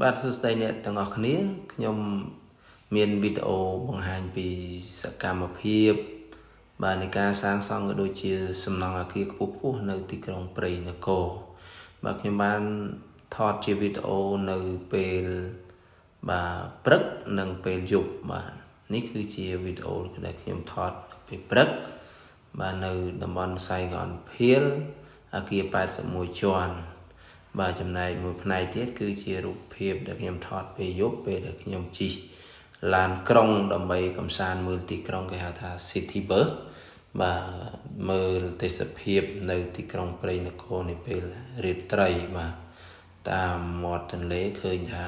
បាទសួស្តីអ្នកទាំងអស់គ្នាខ្ញុំមានវីដេអូបង្ហាញពីសកម្មភាពបាទនៃការសាងសង់ក៏ដូចជាសំណង់អគារខ្ពស់ៗនៅទីក្រុងព្រៃនគរបាទខ្ញុំបានថតជាវីដេអូនៅពេលបាទព្រឹកនិងពេលយប់បាទនេះគឺជាវីដេអូដែលខ្ញុំថតពេលព្រឹកបាទនៅតំបន់សៃកនភៀលអគារ81ជាន់បាទចំណែកមួយផ្នែកទៀតគឺជារូបភាពដែលខ្ញុំថតពេលយប់ពេលដែលខ្ញុំជិះឡានក្រុងដើម្បីកំសាន្តមើលទីក្រុងគេហៅថា City Bus បាទមើលទេសភាពនៅទីក្រុងព្រៃនគរនាពេលរាត្រីបាទតាមមាត់ទន្លេឃើញថា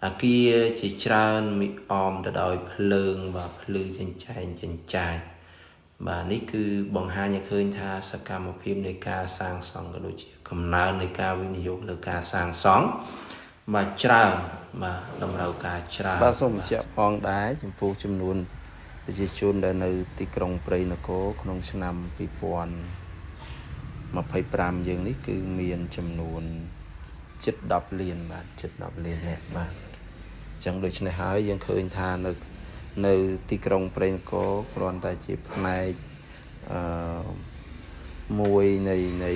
អគារជាច្រើនមានអមទៅដោយភ្លើងបាទភ្លឺចិញ្ចែងចិញ្ចាចបាទនេះគឺបង្ហាញឲ្យឃើញថាសកម្មភាពនៃការសាងសង់ក៏ដូចជាកំណើននៃការវិនិយោគលើការសាងសង់បាទច្រើនបាទតម្រូវការច្រើនបាទសូមបញ្ជាក់ផងដែរចំពោះចំនួនប្រជាជនដែលនៅទីក្រុងព្រៃនគរក្នុងឆ្នាំ2025យើងនេះគឺមានចំនួនជិត10លានបាទជិត10លាននាក់បាទអញ្ចឹងដូច្នេះហើយយើងឃើញថានៅទីក្រុងព្រៃនគរគ្រាន់តែជាផ្នែកមួយនៃ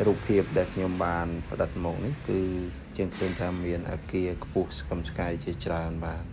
រូបភាពដែលខ្ញុំបានផ្ដិតមកនេះគឺយើងឃើញថាមានអគារខ្ពស់ស្កឹមស្កៃជាច្រើនបាទ